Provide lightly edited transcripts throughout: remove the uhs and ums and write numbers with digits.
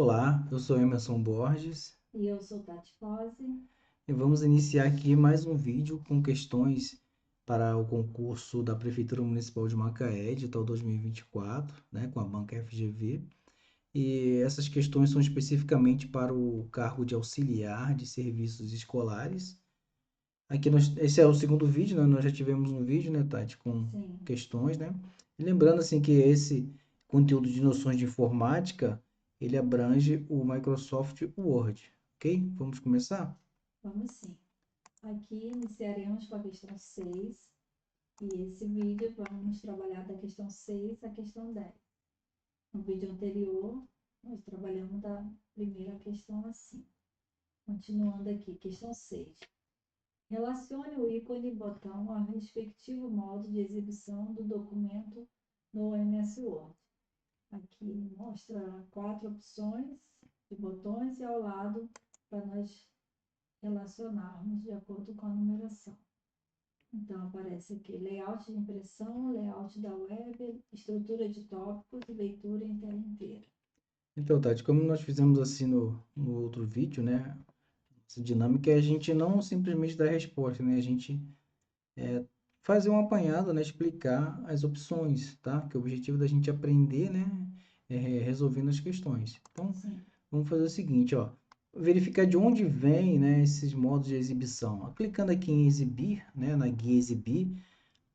Olá, eu sou Emerson Borges E eu sou Tati Fose. e vamos iniciar aqui mais um vídeo com questões para o concurso da Prefeitura Municipal de Macaé, edital 2024, né, com a banca FGV. E essas questões são especificamente para o cargo de auxiliar de serviços escolares. Esse é o segundo vídeo, né? Nós já tivemos um vídeo, né, Tati, com Sim, questões, né? E lembrando assim que esse conteúdo de noções de informática, ele abrange o Microsoft Word, ok? Vamos começar? vamos sim. Aqui iniciaremos com a questão 6 e esse vídeo vamos trabalhar da questão 6 à questão 10. No vídeo anterior, nós trabalhamos da primeira questão assim. Continuando aqui, questão 6. Relacione o ícone botão ao respectivo modo de exibição do documento no MS Word. Aqui mostra 4 opções de botões e ao lado para nós relacionarmos de acordo com a numeração. Então, aparece aqui layout de impressão, layout da web, estrutura de tópicos e leitura em tela inteira. Então, Tati, como nós fizemos assim no outro vídeo, né? Essa dinâmica é a gente não simplesmente dar resposta, né? A gente fazer um apanhado, né? Explicar as opções, tá? Que o objetivo da gente aprender, né? É resolvendo as questões. Então, Sim, vamos fazer o seguinte, ó. Verificar de onde vem, né, esses modos de exibição. Clicando aqui em exibir, né, na guia exibir,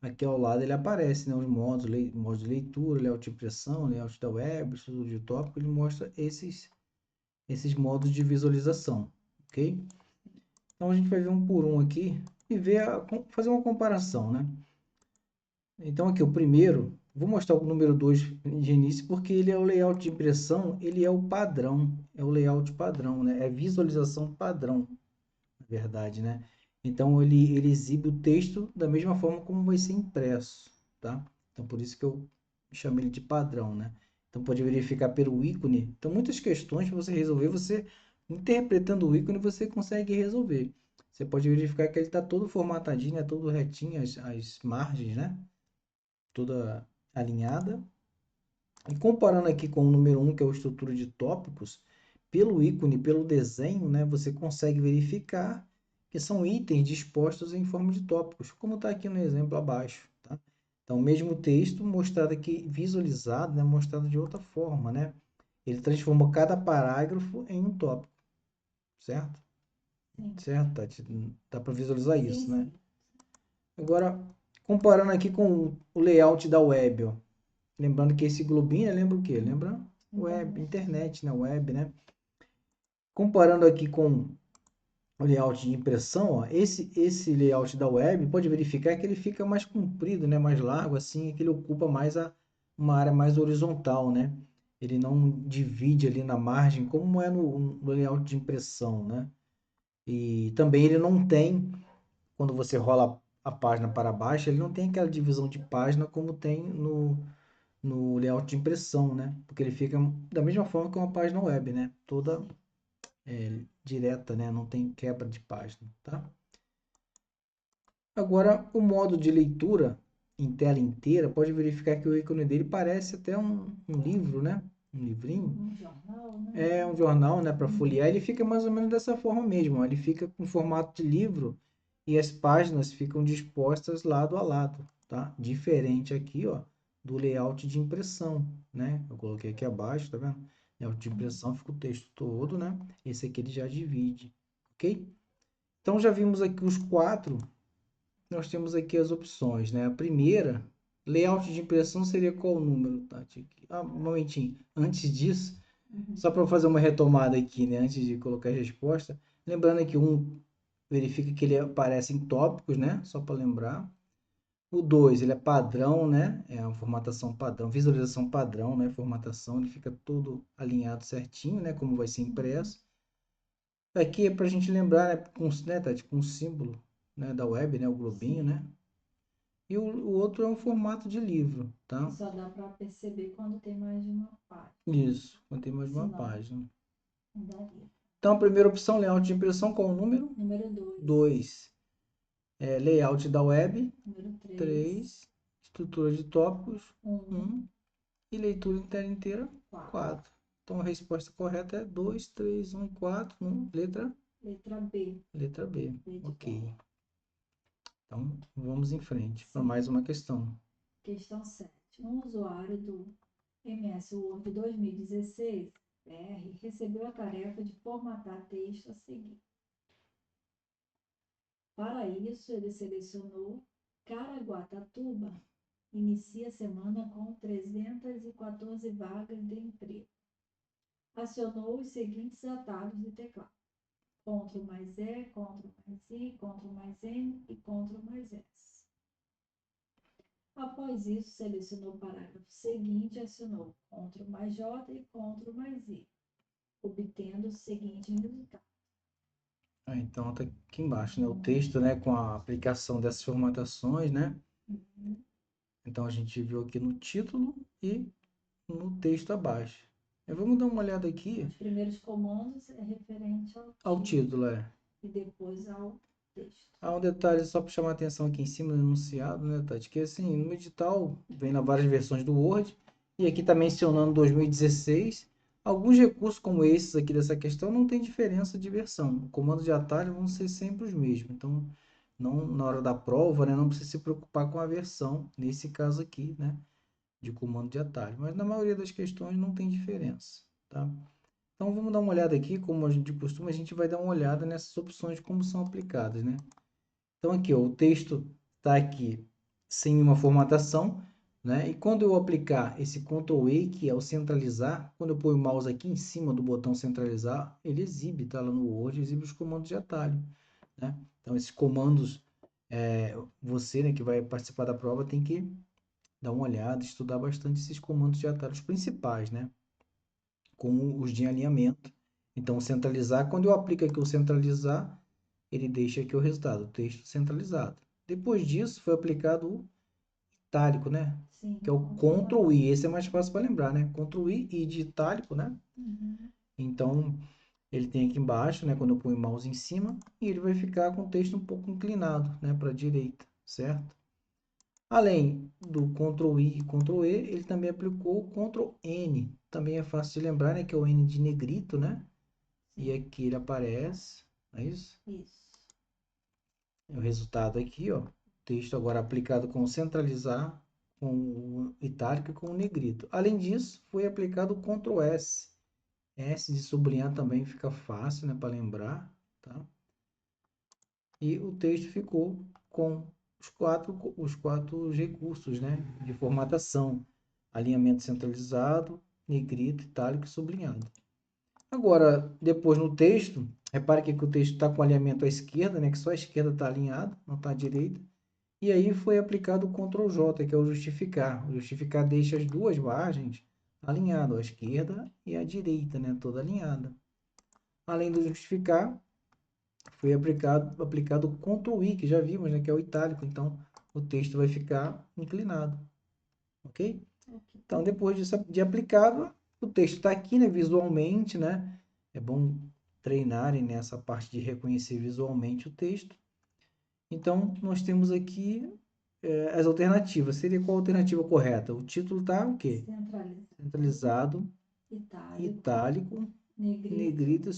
aqui ao lado ele aparece, né, os modos, modos de leitura, layout de impressão, layout da web, estudo de tópico, ele mostra esses modos de visualização, ok? Então a gente vai ver um por um aqui e fazer uma comparação, né? Então aqui o primeiro, vou mostrar o número 2 de início porque ele é o layout de impressão, ele é o padrão, é o layout padrão, né? É visualização padrão, na verdade, né? Então ele exibe o texto da mesma forma como vai ser impresso, tá? Então por isso que eu chamo ele de padrão, né? Então pode verificar pelo ícone. Então muitas questões para você resolver, você interpretando o ícone você consegue resolver. Você pode verificar que ele está todo formatadinho, né? Todo retinho, as margens, né? Toda alinhada. E comparando aqui com o número um que é a estrutura de tópicos, pelo ícone, pelo desenho, né, você consegue verificar que são itens dispostos em forma de tópicos, como está aqui no exemplo abaixo. Tá? Então, o mesmo texto mostrado aqui, visualizado, né, mostrado de outra forma. Né? Ele transformou cada parágrafo em um tópico, certo? sim, Certo, Tati? Dá para visualizar sim, isso, né? sim. Agora, comparando aqui com o layout da web, ó. Lembrando que esse globinho, lembra o quê? Lembra web, Internet. internet, né? Web, né? Comparando aqui com o layout de impressão, ó, esse layout da web, pode verificar que ele fica mais comprido, né? Mais largo, assim, que ele ocupa mais uma área mais horizontal, né? Ele não divide ali na margem, como é no layout de impressão, né? E também ele não tem, quando você rola a página para baixo, ele não tem aquela divisão de página como tem no layout de impressão, né? Porque ele fica da mesma forma que uma página web, né? Toda Sim, direta, né? Não tem quebra de página, tá? Agora, o modo de leitura em tela inteira, pode verificar que o ícone dele parece até um livro, né? Um livrinho. um jornal, né? É um jornal, né? Para folhear, ele fica mais ou menos dessa forma mesmo. Ó. Ele fica com formato de livro e as páginas ficam dispostas lado a lado, tá? Diferente aqui, ó, do layout de impressão, né? Eu coloquei aqui abaixo, tá vendo? Layout de Sim, impressão fica o texto todo, né? Esse aqui ele já divide, ok? Então já vimos aqui os quatro. Nós temos aqui as opções, né? A primeira, layout de impressão seria qual o número, Tati? Ah, um momentinho. Antes disso, uhum. só para fazer uma retomada aqui, né? Antes de colocar a resposta. Lembrando que um verifica que ele aparece em tópicos, né? Só para lembrar. O 2 ele é padrão, né? É uma formatação padrão, visualização padrão, né? Formatação, ele fica todo alinhado certinho, né? Como vai ser Uhum. impresso. Aqui é para a gente lembrar, né, Tati, com o símbolo, né, da web, né? O globinho, Sim. né? E o outro é um formato de livro, Que tá? só dá para perceber quando tem mais de uma página. Isso, contém mais de uma Senão, página. não daria. Então, a primeira opção, layout de impressão, qual o número? Número 2. 2. Layout da web, Número 3. 3. Estrutura de tópicos, 1. 1. E leitura inteira, 4. 4. Então a resposta correta é 2, 3, 1 e 4, letra Letra B. Letra B. B de Ok. bola. Então, vamos em frente para Sim. mais uma questão. Questão 7. Um usuário do MS Word 2016 BR recebeu a tarefa de formatar texto a seguir. Para isso, ele selecionou Caraguatatuba. Inicia a semana com 314 vagas de emprego. Acionou os seguintes atalhos de teclado: Ctrl mais E, Ctrl mais I, Ctrl mais N e Ctrl mais S. Após isso, selecionou o parágrafo seguinte e acionou Ctrl mais J e Ctrl mais I, obtendo o seguinte resultado. Então, tá aqui embaixo, né? O texto, né? Com a aplicação dessas formatações, né? Uhum. Então, a gente viu aqui no título e no texto abaixo. Vamos dar uma olhada aqui. Os primeiros comandos é referente ao título, e depois ao texto. Há um detalhe só para chamar a atenção aqui em cima do enunciado, né, Tati? Que assim, no edital vem lá várias versões do Word, e aqui está mencionando 2016. Alguns recursos como esses aqui dessa questão não tem diferença de versão. O comando de atalho vão ser sempre os mesmos. Então, não, na hora da prova, né, não precisa se preocupar com a versão, nesse caso aqui, né, de comando de atalho. Mas na maioria das questões não tem diferença, tá? Então, vamos dar uma olhada aqui, como a gente costuma, a gente vai dar uma olhada nessas opções, como são aplicadas, né? Então, aqui, ó, o texto está aqui sem uma formatação, né? E quando eu aplicar esse Ctrl E, que é o centralizar, quando eu ponho o mouse aqui em cima do botão centralizar, ele exibe, tá lá no Word, exibe os comandos de atalho, né? Então, esses comandos, você, né, que vai participar da prova, tem que dar uma olhada, estudar bastante esses comandos de atalho, os principais, né? Como os de alinhamento. Então, centralizar, quando eu aplico aqui o centralizar, ele deixa aqui o resultado, o texto centralizado. Depois disso, foi aplicado o itálico, né? Sim, Que é o Ctrl I. Esse é mais fácil para lembrar, né? Ctrl I e de itálico, né? Uhum. Então, ele tem aqui embaixo, né? Quando eu ponho o mouse em cima, e ele vai ficar com o texto um pouco inclinado, né? Para a direita, certo? Além do Ctrl I e Ctrl E, ele também aplicou o Ctrl N. Também é fácil de lembrar, né? Que é o N de negrito, né? Sim. E aqui ele aparece, não é isso? Isso. O resultado aqui, ó. Texto agora aplicado com centralizar, com o itálico e com o negrito. Além disso, foi aplicado o Ctrl S. S de sublinhar também fica fácil, né, para lembrar, tá? E o texto ficou com os quatro recursos, né, de formatação: alinhamento centralizado, negrito, itálico e sublinhado. Agora, depois no texto, repare que o texto está com alinhamento à esquerda, né, que só a esquerda está alinhada, não está à direita. E aí foi aplicado o Ctrl J, que é o justificar. O justificar deixa as duas margens alinhadas, a esquerda e a direita, né, toda alinhada. Além do justificar, foi aplicado o Ctrl I, que já vimos, né, que é o itálico. Então, o texto vai ficar inclinado. Ok? Então, depois de aplicado, o texto está aqui, né, visualmente, né? É bom treinarem nessa parte de reconhecer visualmente o texto. Então, nós temos aqui as alternativas. Seria qual a alternativa correta? O título está o quê? Centralizado, itálico, negrito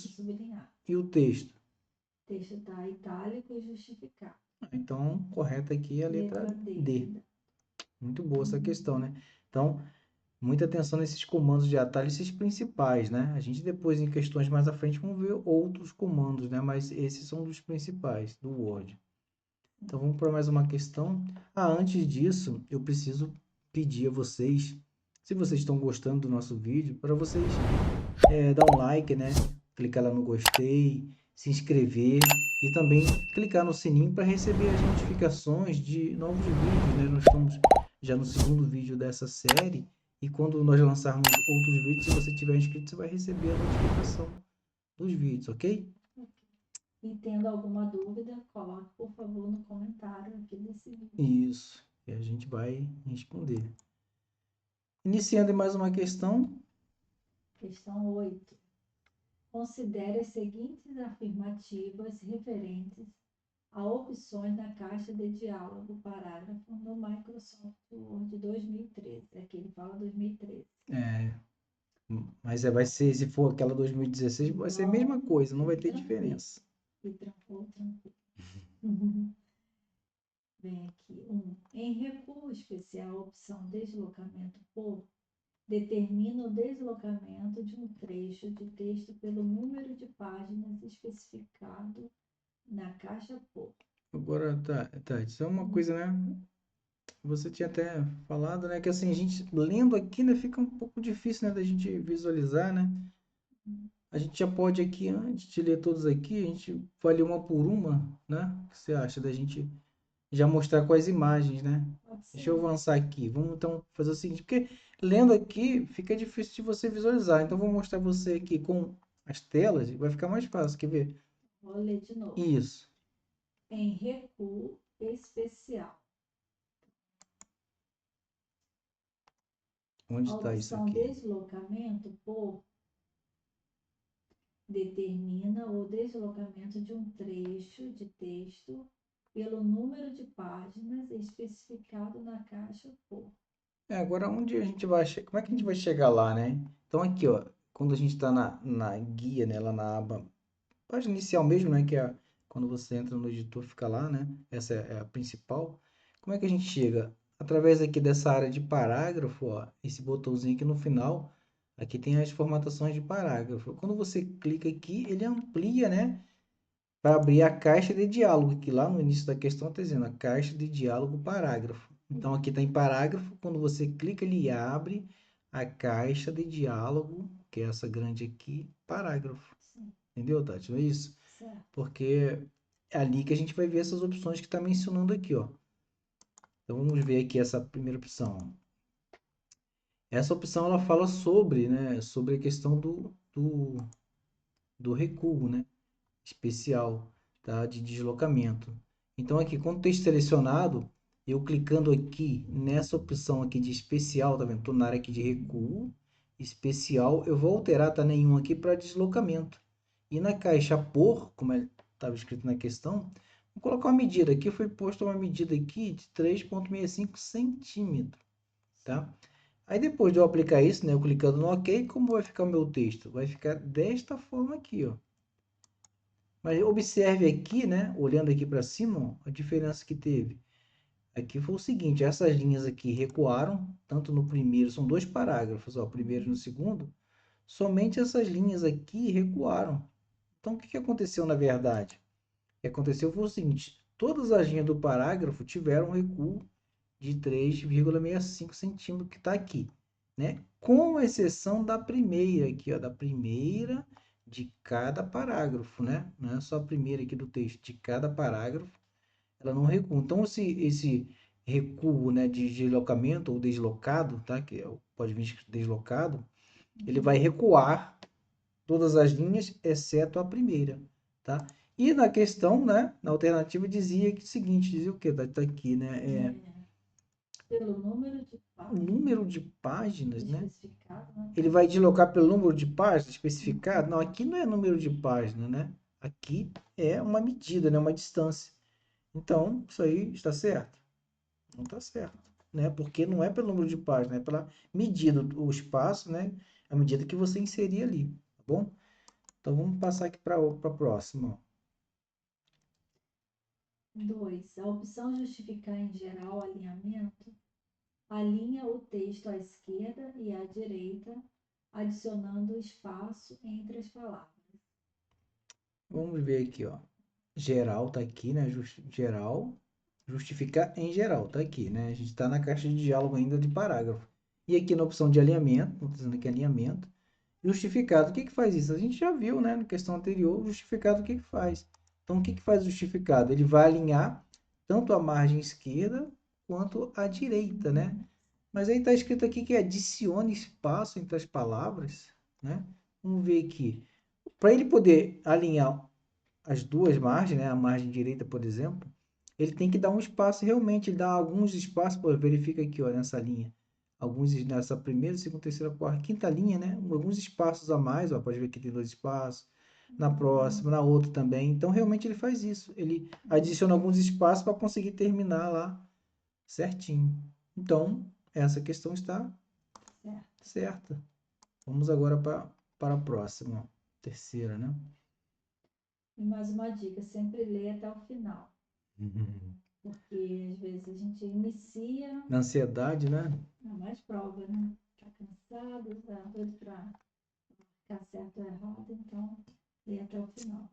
e o texto. O texto está itálico e justificado. Então, correta aqui é a letra D. Muito boa essa questão, né? Então, muita atenção nesses comandos de atalho, esses principais, né? A gente depois, em questões mais à frente, vamos ver outros comandos, né? Mas esses são dos principais do Word. Então, vamos para mais uma questão. Antes disso, eu preciso pedir a vocês, se vocês estão gostando do nosso vídeo, para vocês dar um like, né? Clicar lá no gostei, se inscrever e também clicar no sininho para receber as notificações de novos vídeos, né? Nós estamos já no segundo vídeo dessa série e quando nós lançarmos outros vídeos, se você tiver inscrito, você vai receber a notificação dos vídeos, ok? E tendo alguma dúvida, coloque, por favor, no comentário aqui desse vídeo. Isso, e a gente vai responder. Iniciando mais uma questão. Questão 8. Considere as seguintes afirmativas referentes a opções na caixa de diálogo parágrafo no Microsoft Word 2013. Aqui ele fala 2013. Mas vai ser, se for aquela 2016, vai ser a mesma coisa, não vai ter Tranquilo. diferença. E tranquilo, tranquilo. Vem aqui. Em recuo especial, a opção deslocamento por determina o deslocamento de um trecho de texto pelo número de páginas especificado na caixa por. Agora, tá, isso é uma coisa, né? Você tinha até falado, né? Que assim, a gente lendo aqui, né? Fica um pouco difícil, né? Da gente visualizar, né? A gente já pode aqui, antes de ler todos aqui, a gente vai ler uma por uma, né? O que você acha da gente já mostrar com as imagens, né? Pode Deixa eu ser. avançar aqui. Vamos então fazer o seguinte, porque lendo aqui fica difícil de você visualizar. Então vou mostrar você aqui com as telas, vai ficar mais fácil, quer ver? Vou ler de novo. Isso. Em recuo especial, Onde a está isso opção aqui? deslocamento por determina o deslocamento de um trecho de texto pelo número de páginas especificado na caixa por. Agora onde a gente vai, como é que a gente vai chegar lá, né? Então aqui, ó, quando a gente está na guia, né, lá na aba, página inicial mesmo, né, que é quando você entra no editor, fica lá, né? Essa é a principal. Como é que a gente chega? Através aqui dessa área de parágrafo, ó, esse botãozinho aqui no final, aqui tem as formatações de parágrafo. Quando você clica aqui, ele amplia, né, para abrir a caixa de diálogo, que lá no início da questão está dizendo a caixa de diálogo parágrafo. Então aqui está em parágrafo, quando você clica, ele abre a caixa de diálogo, que é essa grande aqui, parágrafo. Sim, Entendeu, Tati? Não é isso? certo. Porque é ali que a gente vai ver essas opções que está mencionando aqui, ó. Então vamos ver aqui essa primeira opção. Essa opção ela fala sobre, né, sobre a questão do recuo, né, especial, tá, de deslocamento. Então aqui com o texto selecionado, eu clicando aqui nessa opção aqui de especial, tá vendo? Estou na área aqui de recuo, especial, eu vou alterar, tá, nenhum aqui para deslocamento. E na caixa por, como estava escrito na questão, vou colocar uma medida. Aqui foi posta uma medida aqui de 3,65 centímetros, tá? Aí depois de eu aplicar isso, né, eu clicando no OK, como vai ficar o meu texto? Vai ficar desta forma aqui, ó. Mas observe aqui, né, olhando aqui para cima, ó, a diferença que teve. Aqui foi o seguinte, essas linhas aqui recuaram, tanto no primeiro, são dois parágrafos, ó, o primeiro e no segundo, somente essas linhas aqui recuaram. Então, o que aconteceu na verdade? O que aconteceu foi o seguinte, todas as linhas do parágrafo tiveram um recuo de 3,65 centímetros que está aqui, né? Com exceção da primeira aqui, ó, da primeira de cada parágrafo, né? Não é só a primeira aqui do texto, de cada parágrafo, ela não recua. Então, esse recuo, né, de deslocamento ou deslocado, tá? Que pode vir deslocado, ele vai recuar todas as linhas, exceto a primeira, tá? E na questão, né, na alternativa dizia que o seguinte, dizia o quê? Tá aqui, né? Pelo número de O páginas número de páginas, né? especificado na Ele caixa. vai deslocar pelo número de páginas especificado? Não, aqui não é número de página, né? Aqui é uma medida, né? Uma distância. Então, isso aí está certo? Não está certo, né? Porque não é pelo número de páginas, é pela medida, o espaço, né? A medida que você inserir ali, tá bom? Então, vamos passar aqui para a próxima. 2. A opção justificar em geral alinhamento alinha o texto à esquerda e à direita, adicionando espaço entre as palavras. Vamos ver aqui, ó. Geral tá aqui, né? Geral. Justificar em geral, tá aqui, né? A gente está na caixa de diálogo ainda de parágrafo. E aqui na opção de alinhamento, estou dizendo aqui alinhamento, justificado. O que que faz isso? A gente já viu, né, na questão anterior, justificado o que que faz. Então, o que que faz o justificado? Ele vai alinhar tanto a margem esquerda quanto a direita, né? Mas aí está escrito aqui que adicione espaço entre as palavras, né? Vamos ver aqui. Para ele poder alinhar as duas margens, né, a margem direita, por exemplo, ele tem que dar um espaço realmente, ele dá alguns espaços, pô, verifica aqui, ó, nessa linha, alguns nessa primeira, segunda, terceira, quarta, quinta linha, né, alguns espaços a mais, ó, pode ver que tem dois espaços, na próxima, na outra também, então realmente ele faz isso, ele adiciona alguns espaços para conseguir terminar lá certinho. Então, essa questão está Certo. certa. Vamos agora para a próxima, terceira, né? E mais uma dica, sempre lê até o final. Porque às vezes a gente inicia, Na ansiedade, né? não é mais prova, né? Tá cansado, tá doido pra ficar certo ou errado, então lê até o final.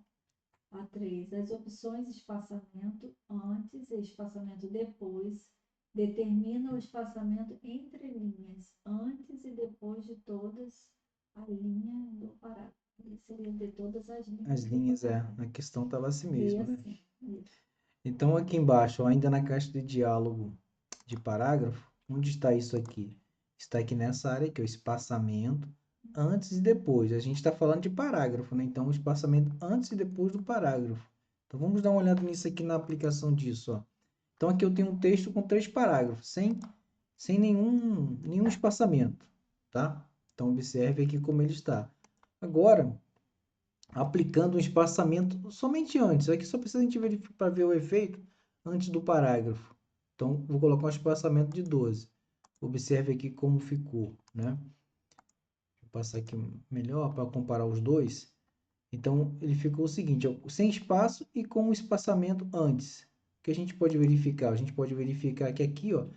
A 3. As opções espaçamento antes e espaçamento depois determinam o espaçamento entre linhas, antes e depois de todas a linha do parágrafo. Seria de todas as linhas. As linhas, a questão estava assim mesmo, né? Assim. Então, aqui embaixo, ainda na caixa de diálogo de parágrafo, onde está isso aqui? Está aqui nessa área aqui, o espaçamento antes e depois. A gente está falando de parágrafo, né? Então, o espaçamento antes e depois do parágrafo. Então, vamos dar uma olhada nisso aqui na aplicação disso, ó. Então, aqui eu tenho um texto com 3 parágrafos, sem nenhum espaçamento, tá? Então, observe aqui como ele está. Agora, aplicando um espaçamento somente antes. Aqui só precisa a gente verificar para ver o efeito antes do parágrafo. Então, vou colocar um espaçamento de 12. Observe aqui como ficou, né? Vou passar aqui melhor para comparar os dois. Então, ele ficou o seguinte, ó, sem espaço e com o espaçamento antes. O que a gente pode verificar? A gente pode verificar que aqui, ó,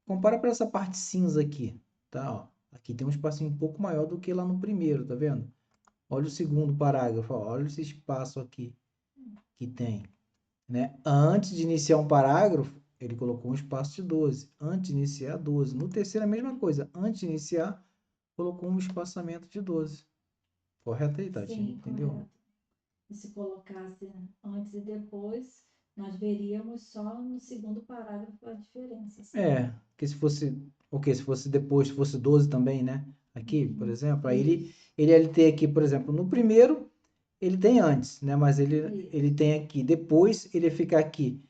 compara para essa parte cinza aqui, tá? Ó, aqui tem um espacinho um pouco maior do que lá no primeiro, tá vendo? Olha o segundo parágrafo, ó, olha esse espaço aqui que tem, né? Antes de iniciar um parágrafo, ele colocou um espaço de 12. Antes de iniciar, 12. No terceiro, a mesma coisa. Antes de iniciar, colocou um espaçamento de 12. Correto aí, Tati? Sim, Entendeu? correto. E se colocasse antes e depois, nós veríamos só no segundo parágrafo a diferença. Assim. Que se fosse, se fosse depois, se fosse 12 também, né? Aqui, por exemplo, aí ele tem aqui, por exemplo, no primeiro, ele tem antes, né? Mas ele tem aqui, depois ele fica aqui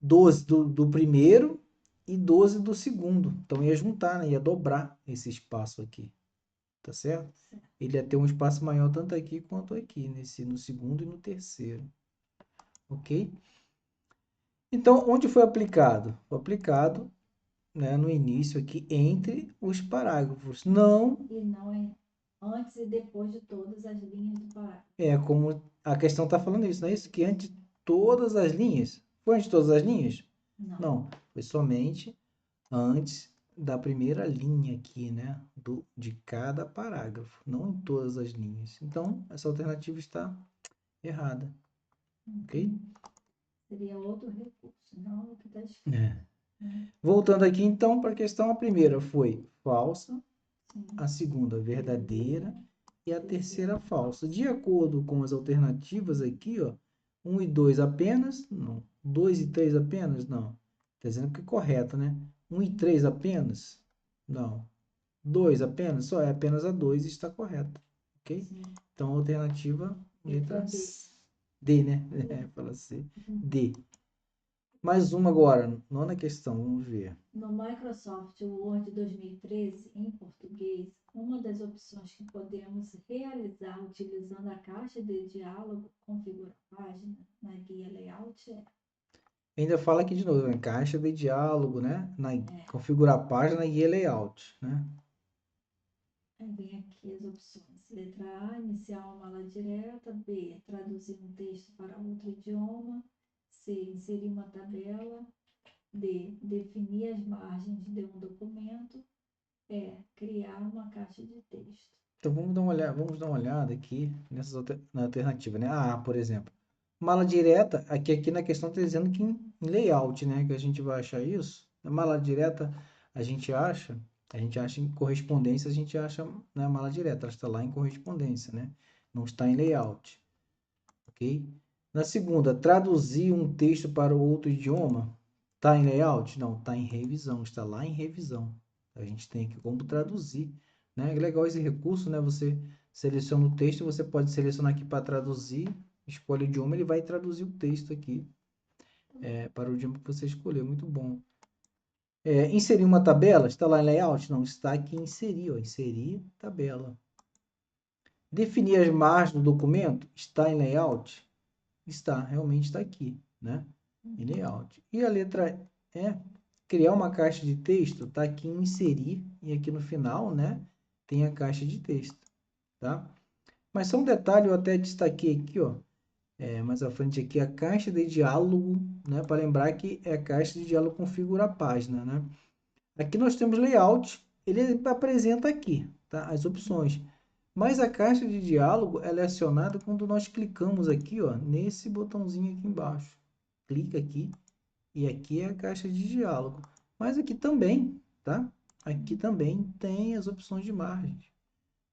12 do primeiro e 12 do segundo. Então ia juntar, né? Ia dobrar esse espaço aqui, tá certo? Ele ia ter um espaço maior tanto aqui quanto aqui, no segundo e no terceiro. Ok? Então, onde foi aplicado? Foi aplicado, né, no início aqui, entre os parágrafos. Não. E não é antes e depois de todas as linhas do parágrafo. Como a questão está falando isso, não é isso? Que antes de todas as linhas. Foi antes de todas as linhas? Não. Foi somente antes da primeira linha aqui, né? De cada parágrafo. Não em todas as linhas. Então, essa alternativa está errada. Ok? Seria outro recurso, não o que está escrito. Voltando aqui, então, para a questão, a primeira foi falsa, a segunda verdadeira e a terceira falsa. De acordo com as alternativas aqui, ó, 1 e 2 apenas? Não. 2 e 3 apenas? Não. Está dizendo que é correto, né? 1 e 3 apenas? Não. 2 apenas? Só é apenas a 2 e está correta. Ok? Sim. Então, a alternativa letra D, né? Fala C. D. Mais uma agora, nona questão, vamos ver. No Microsoft Word 2013, em português, uma das opções que podemos realizar utilizando a caixa de diálogo configura página na guia layout é. Ainda fala aqui de novo, em caixa de diálogo, né? Configurar a página e layout, né? Aí vem aqui as opções. Letra A, iniciar uma mala direta. B, traduzir um texto para outro idioma. C, inserir uma tabela. D, definir as margens de um documento. E, criar uma caixa de texto. Então vamos dar uma olhada aqui na alternativa, né? Por exemplo, mala direta, aqui na questão está dizendo que em layout, né? Que a gente vai achar isso. Na mala direta a gente acha em correspondência, a gente acha na mala direta, ela está lá em correspondência, né? Não está em layout, ok? Na segunda, traduzir um texto para outro idioma, está em layout? Não, está em revisão, está lá em revisão. A gente tem aqui como traduzir, né? É legal esse recurso, né? Você seleciona o texto, você pode selecionar aqui para traduzir, escolhe o idioma, ele vai traduzir o texto aqui para o idioma que você escolheu. Muito bom. Inserir uma tabela, está lá em layout? Não, está aqui em inserir, ó, inserir tabela. Definir as margens do documento, está em layout? Está, realmente está aqui, né? Em layout. E a letra E, criar uma caixa de texto, está aqui em inserir, e aqui no final, né, tem a caixa de texto. tá? Mas só um detalhe, eu até destaquei aqui, ó, mais à frente aqui, a caixa de diálogo, né? Para lembrar que é a caixa de diálogo configura a página, né? Aqui nós temos layout, ele apresenta aqui, tá? As opções. Mas a caixa de diálogo ela é acionada quando nós clicamos aqui, ó, nesse botãozinho aqui embaixo. Clica aqui e aqui é a caixa de diálogo. Mas aqui também, tá? Aqui também tem as opções de margens,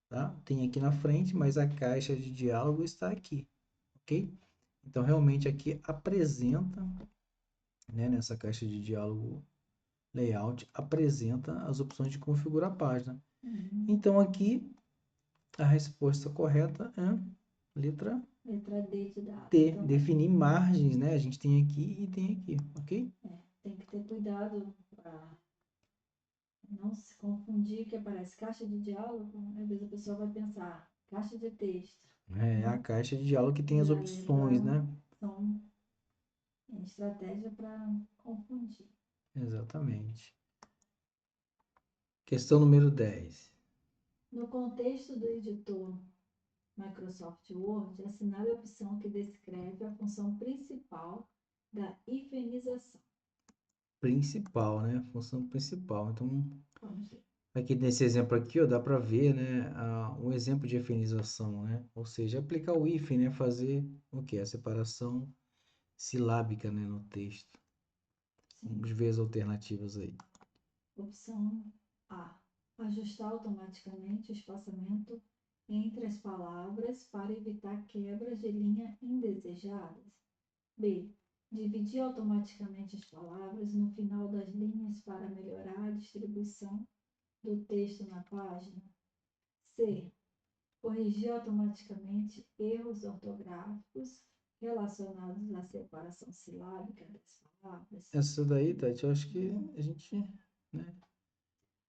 tá? Tem aqui na frente, mas a caixa de diálogo está aqui, ok? Então realmente aqui apresenta, né, nessa caixa de diálogo layout apresenta as opções de configurar a página. Então aqui a resposta correta é letra Letra D de dado. T, Então, definir margens, né? A gente tem aqui e tem aqui, ok? tem que ter cuidado para não se confundir, que aparece caixa de diálogo, às vezes a pessoa vai pensar caixa de texto. É a caixa de diálogo que tem as E a opções, letra né? são estratégia para confundir. Exatamente. Questão número 10. No contexto do editor Microsoft Word, assinale a opção que descreve a função principal da hifenização. Principal, né? Função principal. Então, Vamos ver. aqui nesse exemplo aqui, ó, dá para ver, né, um exemplo de efenização, né? Ou seja, aplicar o hífen, né? Fazer o que? A separação silábica, né, no texto. Sim. Vamos ver as alternativas aí. Opção A. Ajustar automaticamente o espaçamento entre as palavras para evitar quebras de linha indesejadas. B. Dividir automaticamente as palavras no final das linhas para melhorar a distribuição do texto na página. C. Corrigir automaticamente erros ortográficos relacionados à separação silábica das palavras. Essa daí, Tati, eu acho que a gente, né,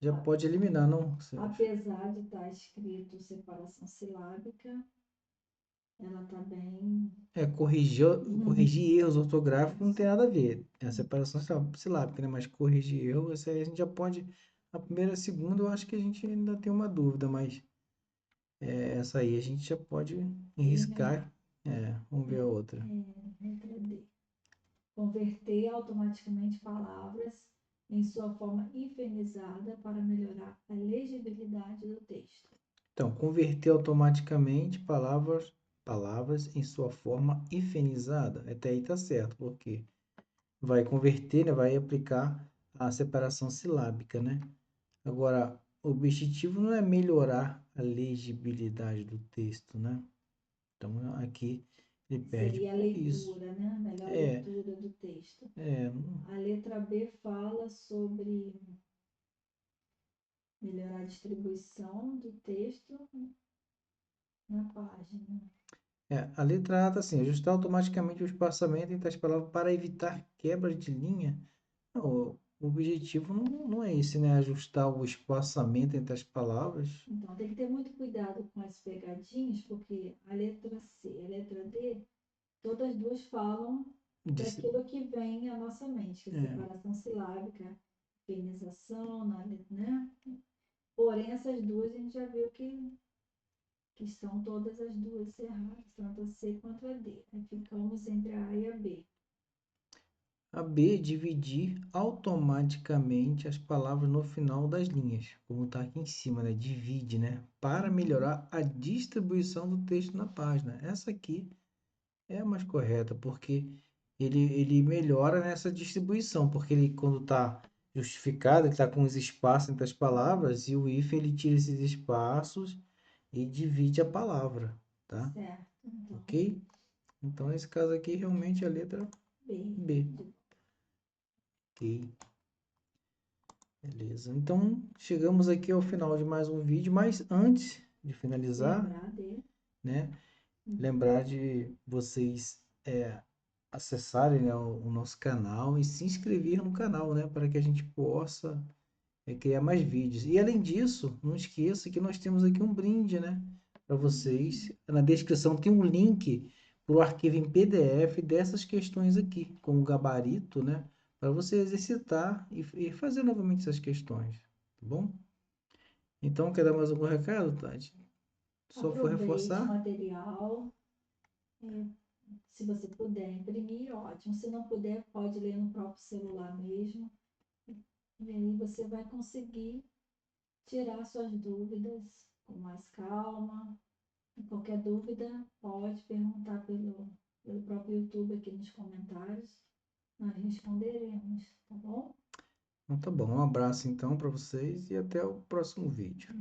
já pode eliminar, não? Apesar de estar escrito separação silábica, ela está bem. Corrigir erros ortográficos não tem nada a ver. É a separação silábica, né? Mas corrigir erros, essa aí a gente já pode. A primeira e a segunda eu acho que a gente ainda tem uma dúvida, mas essa aí a gente já pode arriscar. Vamos ver a outra. Letra D. Converter automaticamente palavras em sua forma hifenizada para melhorar a legibilidade do texto. Então, converter automaticamente palavras em sua forma hifenizada. Até aí tá certo, porque vai converter, né? Vai aplicar a separação silábica, né? Agora, o objetivo não é melhorar a legibilidade do texto, né? Então, aqui ele perde Seria a por isso. leitura, né? A melhor leitura do texto. A letra B fala sobre melhorar a distribuição do texto na página. A letra A está assim, ajustar automaticamente o espaçamento entre as palavras para evitar quebras de linha. Não, o objetivo não é esse, né? Ajustar o espaçamento entre as palavras. Então, tem que ter muito cuidado com as pegadinhas, porque a letra C e a letra D, todas duas falam daquilo que vem à nossa mente, que é separação silábica, feminização, né? Porém, essas duas a gente já viu que estão todas as duas erradas, tanto a C quanto a D. Aí ficamos entre a A e a B. A B, dividir automaticamente as palavras no final das linhas, como está aqui em cima, né? Divide, né? Para melhorar a distribuição do texto na página. Essa aqui é a mais correta, porque ele melhora nessa distribuição, porque ele, quando está justificado, ele está com os espaços entre as palavras, e o if ele tira esses espaços e divide a palavra, tá? Certo. Então, ok? Então, nesse caso aqui, realmente a letra B. Ok. Beleza. Então, chegamos aqui ao final de mais um vídeo, mas antes de finalizar, né, lembrar de vocês acessarem, né, o nosso canal e se inscrever no canal, né, para que a gente possa criar mais vídeos. E além disso, não esqueça que nós temos aqui um brinde, né, para vocês. Na descrição tem um link para o arquivo em PDF dessas questões aqui, com o gabarito, né, para você exercitar e fazer novamente essas questões, tá bom? Então, quer dar mais algum recado, Tati? Só for Aproveite o reforçar? material. Se você puder imprimir, ótimo. Se não puder, pode ler no próprio celular mesmo. E aí você vai conseguir tirar suas dúvidas com mais calma. E qualquer dúvida, pode perguntar pelo próprio YouTube aqui nos comentários. Nós responderemos, tá bom? Então tá bom. Um abraço então para vocês e até o próximo vídeo.